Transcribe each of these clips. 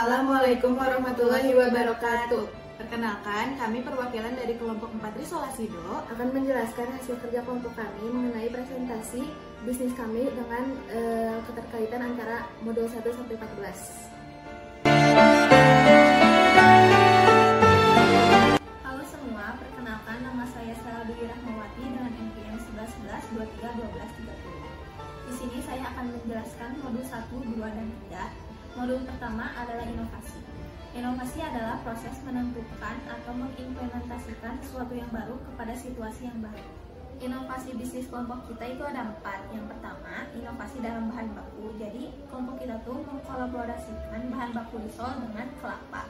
Assalamualaikum warahmatullahi wabarakatuh. Perkenalkan, kami perwakilan dari kelompok 4 Risolasido akan menjelaskan hasil kerja kelompok kami mengenai presentasi bisnis kami dengan keterkaitan antara modul 1 sampai 14. Halo semua, perkenalkan nama saya Sarah Dwi Rahmawati dengan NPM 1111231230. Di sini saya akan menjelaskan modul 1, 2, dan 3. Modul pertama adalah inovasi. Inovasi adalah proses menentukan atau mengimplementasikan sesuatu yang baru kepada situasi yang baru. Inovasi bisnis kelompok kita itu ada 4. Yang pertama, inovasi dalam bahan baku. Jadi, kelompok kita tuh mengkolaborasikan bahan baku risol dengan kelapa.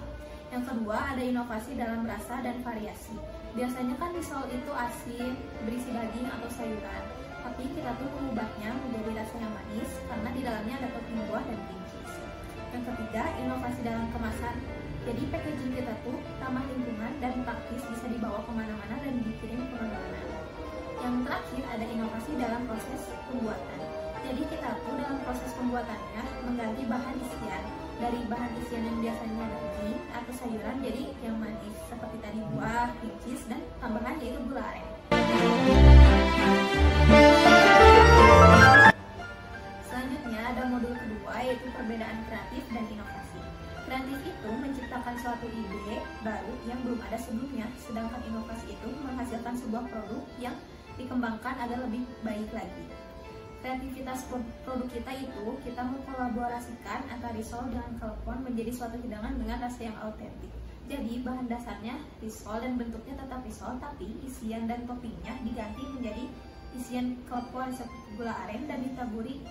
Yang kedua, ada inovasi dalam rasa dan variasi. Biasanya kan risol itu asin, berisi daging atau sayuran. Tapi kita tuh mengubahnya menjadi rasa yang manis karena di dalamnya ada topping buah dan cream cheese. Yang ketiga, inovasi dalam kemasan. Jadi packaging kita tuh ramah lingkungan dan praktis, bisa dibawa kemana-mana dan dikirim kemana-mana. Yang terakhir, ada inovasi dalam proses pembuatan. Jadi kita tuh dalam proses pembuatannya mengganti bahan isian dari bahan isian yang biasanya daging atau sayuran jadi yang manis seperti tadi buah, cream cheese, dan tambahan yaitu gula aren. Selanjutnya ada modul kedua yaitu perbedaan kreatif dan inovasi. Kreatif itu menciptakan suatu ide baru yang belum ada sebelumnya, sedangkan inovasi itu menghasilkan sebuah produk yang dikembangkan agar lebih baik lagi. Kreativitas produk kita itu kita mengkolaborasikan antara risol dengan klepon menjadi suatu hidangan dengan rasa yang autentik. Jadi bahan dasarnya risol dan bentuknya tetap risol, tapi isian dan toppingnya diganti menjadi isian klepon seperti gula aren dan ditaburi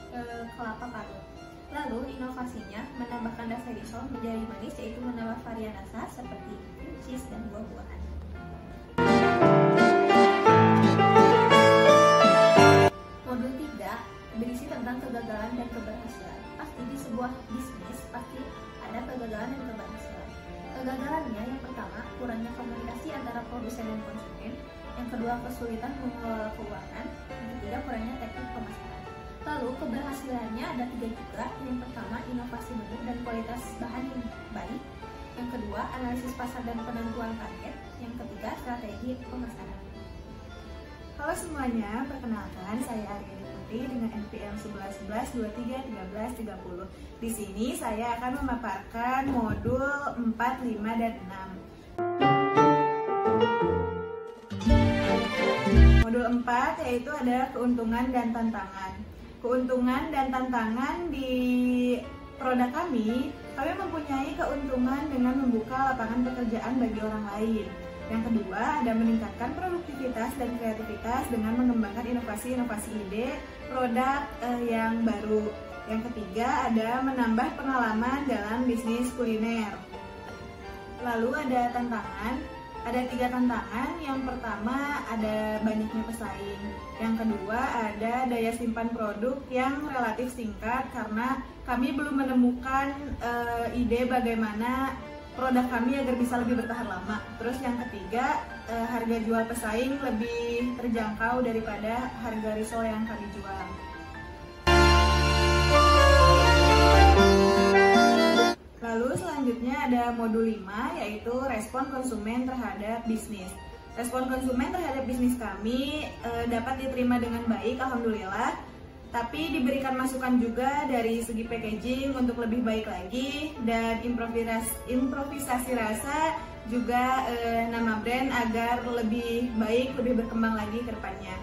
kelapa parut. Lalu inovasinya menambahkan rasa risol menjadi manis, yaitu menambah varian rasa seperti cream cheese dan buah-buahan. Modul 3 berisi tentang kegagalan dan keberhasilan. Pasti di sebuah bisnis pasti ada kegagalan dan keberhasilan. Kegagalannya yang pertama, kurangnya komunikasi antara produsen dan konsumen. Yang kedua, kesulitan mengelola keuangan. Yang ketiga, kurangnya teknik pemasaran. Lalu keberhasilannya ada 3 juga. Yang pertama, inovasi menu dan kualitas bahan yang baik. Yang kedua, analisis pasar dan penentuan target. Yang ketiga, strategi pemasaran. Halo semuanya, perkenalkan saya Aryani Putri dengan NPM 1111231330. Di sini saya akan memaparkan modul 4, 5, dan 6. Modul 4 yaitu ada keuntungan dan tantangan. Keuntungan dan tantangan di produk kami mempunyai keuntungan dengan membuka lapangan pekerjaan bagi orang lain. Yang kedua, ada meningkatkan produktivitas dan kreativitas dengan mengembangkan inovasi-inovasi ide produk yang baru. Yang ketiga, ada menambah pengalaman dalam bisnis kuliner. Lalu ada tantangan, ada 3 tantangan. Yang pertama, ada banyaknya pesaing. Yang kedua, ada daya simpan produk yang relatif singkat karena kami belum menemukan ide bagaimana produk kami agar bisa lebih bertahan lama. Terus yang ketiga, harga jual pesaing lebih terjangkau daripada harga risol yang kami jual. Lalu selanjutnya ada modul 5 yaitu respon konsumen terhadap bisnis. Respon konsumen terhadap bisnis kami dapat diterima dengan baik, alhamdulillah. Tapi diberikan masukan juga dari segi packaging untuk lebih baik lagi, dan improvisasi rasa juga nama brand agar lebih baik, lebih berkembang lagi ke depannya.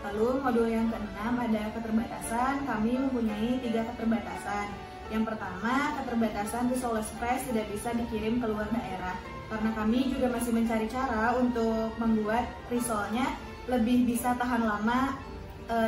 Lalu modul yang ke-6 ada keterbatasan. Kami mempunyai 3 keterbatasan. Yang pertama, keterbatasan risol express tidak bisa dikirim ke luar daerah. Karena kami juga masih mencari cara untuk membuat risolnya lebih bisa tahan lama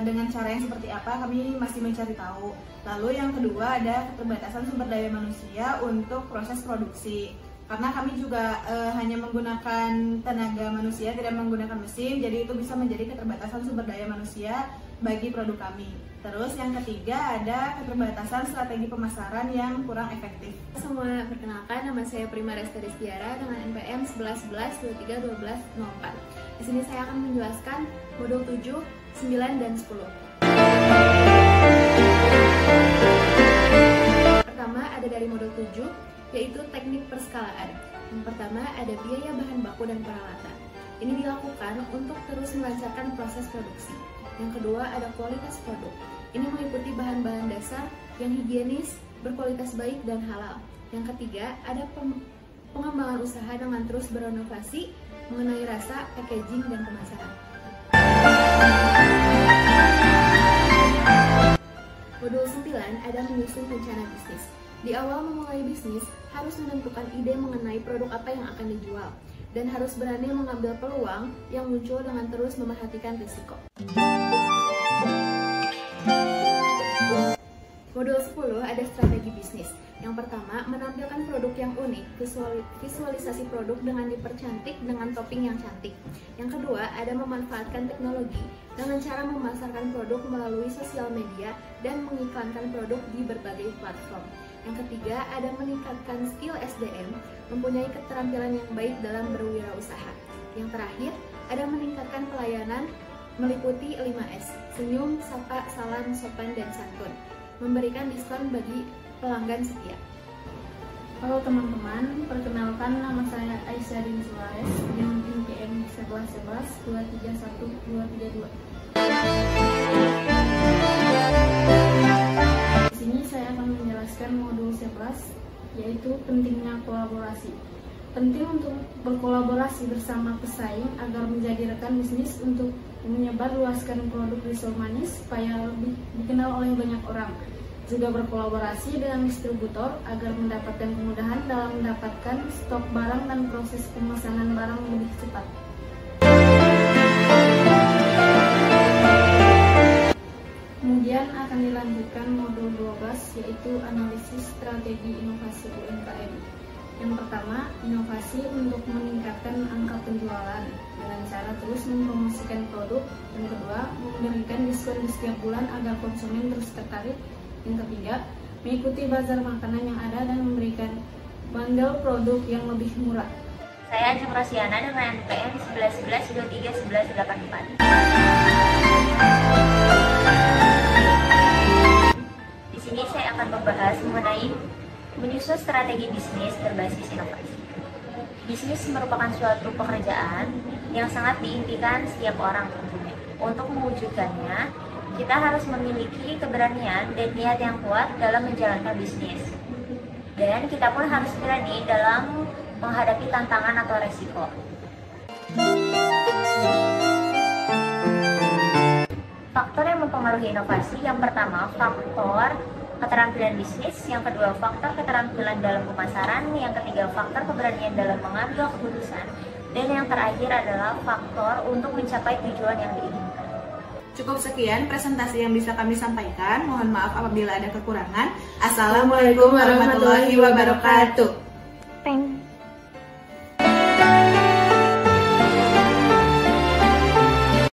dengan cara yang seperti apa, kami masih mencari tahu. Lalu yang kedua, ada keterbatasan sumber daya manusia untuk proses produksi. Karena kami juga hanya menggunakan tenaga manusia, tidak menggunakan mesin, jadi itu bisa menjadi keterbatasan sumber daya manusia bagi produk kami. Terus yang ketiga, ada keterbatasan strategi pemasaran yang kurang efektif. Semua, perkenalkan nama saya Prima Resta Rizkiara dengan NPM 1111231204. Di sini saya akan menjelaskan modul 7, 9, dan 10. pertama ada dari modul 7, yaitu teknik perskalaan. Yang pertama ada biaya bahan baku dan peralatan. Ini dilakukan untuk terus melancarkan proses produksi. Yang kedua ada kualitas produk. Ini meliputi bahan-bahan dasar yang higienis, berkualitas baik, dan halal. Yang ketiga ada pengembangan usaha dengan terus berinovasi mengenai rasa, packaging, dan pemasaran. Modul 9 ada menyusun rencana bisnis. Di awal memulai bisnis, harus menentukan ide mengenai produk apa yang akan dijual, dan harus berani mengambil peluang yang muncul dengan terus memerhatikan risiko. Modul 10 ada strategi bisnis. Yang pertama, menampilkan produk yang unik, visualisasi produk dengan dipercantik dengan topping yang cantik. Yang kedua, ada memanfaatkan teknologi dengan cara memasarkan produk melalui sosial media dan mengiklankan produk di berbagai platform. Yang ketiga, ada meningkatkan skill SDM, mempunyai keterampilan yang baik dalam berwirausaha. Yang terakhir, ada meningkatkan pelayanan meliputi 5S, senyum, sapa, salam, sopan, dan santun. Memberikan diskon bagi pelanggan setia. Halo teman-teman, perkenalkan nama saya Aisyadin Suarez dengan NPM 1111 231 232. Di sini saya akan menjelaskan modul 11, yaitu pentingnya kolaborasi. Penting untuk berkolaborasi bersama pesaing agar menjadi rekan bisnis untuk menyebarluaskan produk risol manis supaya lebih dikenal oleh banyak orang. Juga berkolaborasi dengan distributor agar mendapatkan kemudahan dalam mendapatkan stok barang dan proses pemesanan barang lebih cepat. Kemudian akan dilanjutkan modul 12, yaitu analisis strategi inovasi UMKM. Yang pertama, inovasi untuk meningkatkan angka penjualan dengan cara terus mempromosikan produk. Yang kedua, memberikan diskon di setiap bulan agar konsumen terus tertarik. Yang ketiga, mengikuti bazar makanan yang ada dan memberikan bundle produk yang lebih murah. Saya Ajeng Rosiana dengan NPM 1111 23 11 84. Di sini saya akan membahas mengenai menyusun strategi bisnis berbasis inovasi. Bisnis merupakan suatu pekerjaan yang sangat diimpikan setiap orang tentunya. Untuk mewujudkannya, kita harus memiliki keberanian dan niat yang kuat dalam menjalankan bisnis. Dan kita pun harus berani dalam menghadapi tantangan atau resiko. Faktor yang mempengaruhi inovasi, yang pertama faktor keterampilan bisnis, yang kedua faktor keterampilan dalam pemasaran, yang ketiga faktor keberanian dalam mengambil keputusan, dan yang terakhir adalah faktor untuk mencapai tujuan yang diinginkan. Cukup sekian presentasi yang bisa kami sampaikan. Mohon maaf apabila ada kekurangan. Assalamualaikum warahmatullahi wabarakatuh.